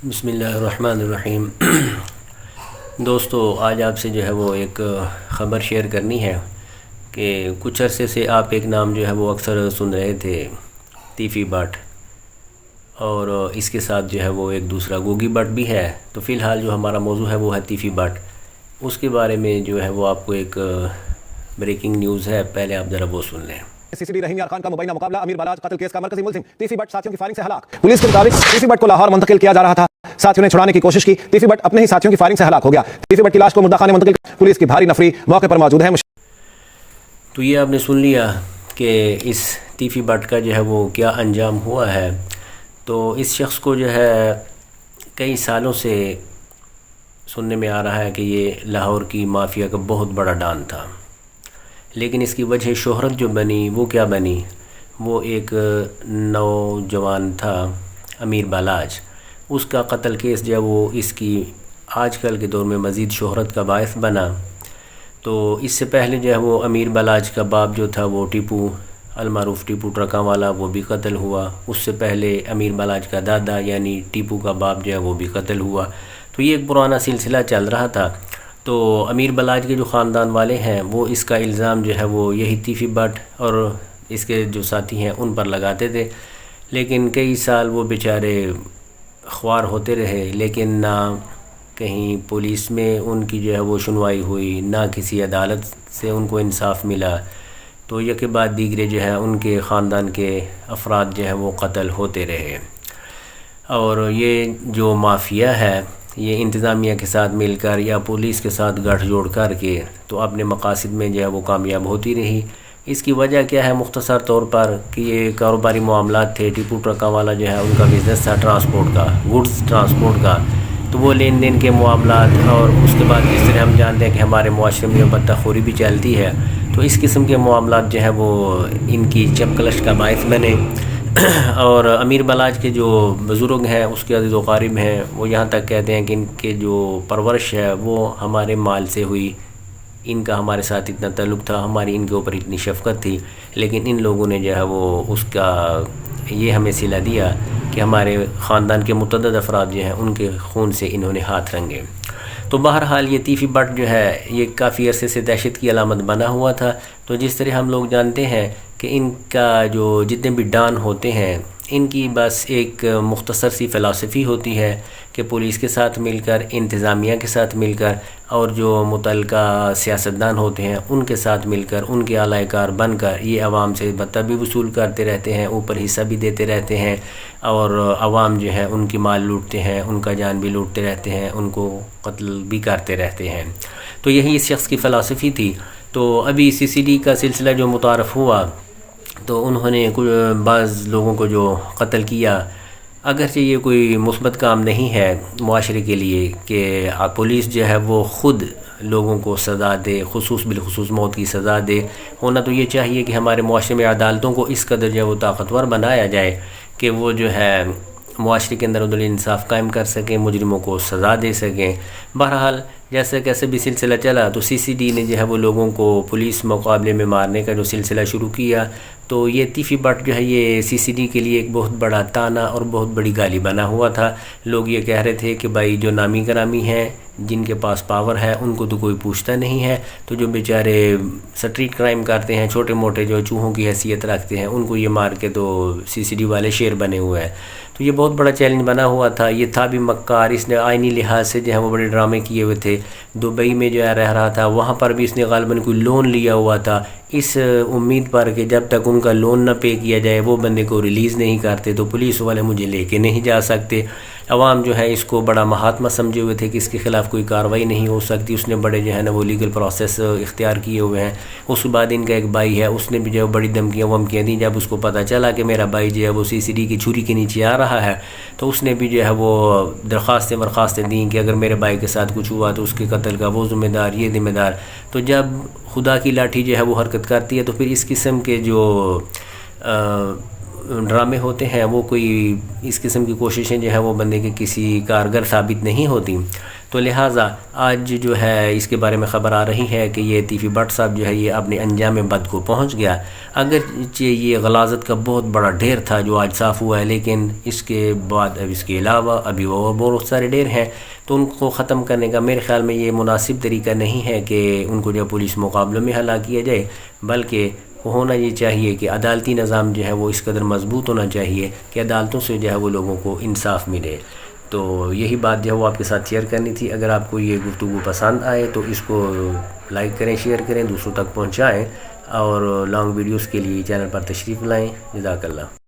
بسم اللہ الرحمن الرحیم۔ دوستو، آج آپ سے جو ہے وہ ایک خبر شیئر کرنی ہے کہ کچھ عرصے سے آپ ایک نام جو ہے وہ اکثر سن رہے تھے، تیفی بٹ، اور اس کے ساتھ جو ہے وہ ایک دوسرا گوگی بٹ بھی ہے۔ تو فی الحال جو ہمارا موضوع ہے وہ ہے تیفی بٹ۔ اس کے بارے میں جو ہے وہ آپ کو ایک بریکنگ نیوز ہے، پہلے آپ ذرا وہ سن لیں۔ سی سی ڈی رحیم یار خان کا مبینہ مقابلہ امیر بالاج قتل کیس کا مرکزی ملزم تیفی بٹ ساتھیوں کی فائرنگ سے ہلاک۔ پولیس کے مطابق تیفی بٹ کو لاہور منتقل کیا جا رہا تھا، ساتھیوں نے چھڑانے کی کوشش کی، تیفی بٹ اپنے ہی ساتھیوں کی فائرنگ سے ہلاک ہو گیا۔ تیفی بٹ کی لاش کو مردہ خانے منتقل کر پولیس کی بھاری نفری موقع پر موجود ہے۔ تو یہ آپ نے سن لیا کہ اس تیفی بٹ کا جو ہے وہ کیا انجام ہوا ہے۔ تو اس شخص کو جو ہے کئی سالوں سے سننے میں آ رہا ہے کہ یہ لاہور کی مافیا کا بہت بڑا ڈان تھا، لیکن اس کی وجہ شہرت جو بنی وہ کیا بنی؟ وہ ایک نوجوان تھا امیر بالاج، اس کا قتل کیس جو ہے وہ اس کی آج کل کے دور میں مزید شہرت کا باعث بنا۔ تو اس سے پہلے جو ہے وہ امیر بالاج کا باپ جو تھا وہ ٹیپو المعروف ٹیپو ٹرکاں والا، وہ بھی قتل ہوا۔ اس سے پہلے امیر بالاج کا دادا یعنی ٹیپو کا باپ جو ہے وہ بھی قتل ہوا۔ تو یہ ایک پرانا سلسلہ چل رہا تھا۔ تو امیر بالاج کے جو خاندان والے ہیں وہ اس کا الزام جو ہے وہ یہی تیفی بٹ اور اس کے جو ساتھی ہیں ان پر لگاتے تھے، لیکن کئی سال وہ بیچارے خوار ہوتے رہے، لیکن نہ کہیں پولیس میں ان کی جو ہے وہ سنوائی ہوئی، نہ کسی عدالت سے ان کو انصاف ملا۔ تو یک بعد دیگرے جو ہے ان کے خاندان کے افراد جو ہے وہ قتل ہوتے رہے۔ اور یہ جو مافیا ہے یہ انتظامیہ کے ساتھ مل کر یا پولیس کے ساتھ گٹھ جوڑ کر کے تو اپنے مقاصد میں جو ہے وہ کامیاب ہوتی رہی۔ اس کی وجہ کیا ہے؟ مختصر طور پر کہ یہ کاروباری معاملات تھے۔ ٹیپو ٹرکاں والا جو ہے ان کا بزنس تھا ٹرانسپورٹ کا، گڈز ٹرانسپورٹ کا، تو وہ لین دین کے معاملات، اور اس کے بعد جس طرح ہم جانتے ہیں کہ ہمارے معاشرے میں پتہ خوری بھی چلتی ہے، تو اس قسم کے معاملات جو ہے وہ ان کی چپکلش کا باعث بنے۔ اور امیر بالاج کے جو بزرگ ہیں، اس کے عزیز و قارب ہیں، وہ یہاں تک کہتے ہیں کہ ان کے جو پرورش ہے وہ ہمارے مال سے ہوئی، ان کا ہمارے ساتھ اتنا تعلق تھا، ہماری ان کے اوپر اتنی شفقت تھی، لیکن ان لوگوں نے جو ہے وہ اس کا یہ ہمیں صلہ دیا کہ ہمارے خاندان کے متعدد افراد جو ہیں ان کے خون سے انہوں نے ہاتھ رنگے۔ تو بہرحال یہ تیفی بٹ جو ہے یہ کافی عرصے سے دہشت کی علامت بنا ہوا تھا۔ تو جس طرح ہم لوگ جانتے ہیں کہ ان کا جو جتنے بھی ڈان ہوتے ہیں ان کی بس ایک مختصر سی فلسفی ہوتی ہے کہ پولیس کے ساتھ مل کر، انتظامیہ کے ساتھ مل کر، اور جو متعلقہ سیاستدان ہوتے ہیں ان کے ساتھ مل کر، ان کے اعلی کار بن کر یہ عوام سے بتہ بھی وصول کرتے رہتے ہیں، اوپر حصہ بھی دیتے رہتے ہیں، اور عوام جو ہے ان کی مال لوٹتے ہیں، ان کا جان بھی لوٹتے رہتے ہیں، ان کو قتل بھی کرتے رہتے ہیں۔ تو یہی اس شخص کی فلسفی تھی۔ تو ابھی سی سی ڈی کا سلسلہ جو متعارف ہوا تو انہوں نے بعض لوگوں کو جو قتل کیا، اگرچہ یہ کوئی مثبت کام نہیں ہے معاشرے کے لیے کہ پولیس جو ہے وہ خود لوگوں کو سزا دے، خصوص بالخصوص موت کی سزا دے۔ ہونا تو یہ چاہیے کہ ہمارے معاشرے میں عدالتوں کو اس قدر جو ہے وہ طاقتور بنایا جائے کہ وہ جو ہے معاشرے کے اندر عدل انصاف قائم کر سکیں، مجرموں کو سزا دے سکیں۔ بہرحال جیسے کیسے بھی سلسلہ چلا تو سی سی ڈی نے جو ہے وہ لوگوں کو پولیس مقابلے میں مارنے کا جو سلسلہ شروع کیا، تو یہ تیفی بٹ جو ہے یہ سی سی ڈی کے لیے ایک بہت بڑا تانا اور بہت بڑی گالی بنا ہوا تھا۔ لوگ یہ کہہ رہے تھے کہ بھائی جو نامی گرامی ہیں، جن کے پاس پاور ہے، ان کو تو کوئی پوچھتا نہیں ہے، تو جو بیچارے سٹریٹ کرائم کرتے ہیں، چھوٹے موٹے جو چوہوں کی حیثیت رکھتے ہیں، ان کو یہ مار کے تو سی سی ڈی والے شیر بنے ہوئے ہیں۔ تو یہ بہت بڑا چیلنج بنا ہوا تھا۔ یہ تھا بھی مکار، اس نے آئینی لحاظ سے جو ہے وہ بڑے ڈرامے کیے ہوئے تھے۔ دبئی میں جو ہے رہ رہا تھا، وہاں پر بھی اس نے غالباً کوئی لون لیا ہوا تھا، اس امید پر کہ جب تک ان کا لون نہ پے کیا جائے وہ بندے کو ریلیز نہیں کرتے، تو پولیس والے مجھے لے کے نہیں جا سکتے۔ عوام جو ہے اس کو بڑا مہاتما سمجھے ہوئے تھے کہ اس کے خلاف کوئی کارروائی نہیں ہو سکتی۔ اس نے بڑے جو ہے نا وہ لیگل پروسیس اختیار کیے ہوئے ہیں۔ اس کے بعد ان کا ایک بھائی ہے، اس نے بھی جو ہے بڑی دھمکیاں ومکیاں دیں۔ جب اس کو پتہ چلا کہ میرا بھائی جو ہے وہ سی سی ڈی کی چھری کے نیچے آ رہا ہے، تو اس نے بھی جو ہے وہ درخواستیں دیں کہ اگر میرے بھائی کے ساتھ کچھ ہوا تو اس کے قتل کا وہ ذمہ دار، یہ ذمہ دار۔ تو جب خدا کی لاٹھی جو ہے وہ حرکت کرتی ہے تو پھر اس قسم کے جو ڈرامے ہوتے ہیں وہ کوئی اس قسم کی کوششیں جو ہے وہ بندے کے کسی کارگر ثابت نہیں ہوتی، تو لہٰذا آج جو ہے اس کے بارے میں خبر آ رہی ہے کہ یہ تیفی بٹ صاحب جو ہے یہ اپنے انجام بد کو پہنچ گیا۔ اگرچہ یہ غلاظت کا بہت بڑا ڈھیر تھا جو آج صاف ہوا ہے، لیکن اس کے بعد اب اس کے علاوہ ابھی اور بہت سارے ڈھیر ہیں، تو ان کو ختم کرنے کا میرے خیال میں یہ مناسب طریقہ نہیں ہے کہ ان کو جو پولیس مقابلوں میں ہلاک کیا جائے، بلکہ ہونا یہ چاہیے کہ عدالتی نظام جو ہے وہ اس قدر مضبوط ہونا چاہیے کہ عدالتوں سے جو ہے وہ لوگوں کو انصاف ملے۔ تو یہی بات جو ہے وہ آپ کے ساتھ شیئر کرنی تھی۔ اگر آپ کو یہ گفتگو پسند آئے تو اس کو لائک کریں، شیئر کریں، دوسروں تک پہنچائیں، اور لانگ ویڈیوز کے لیے چینل پر تشریف لائیں۔ جزاک اللہ۔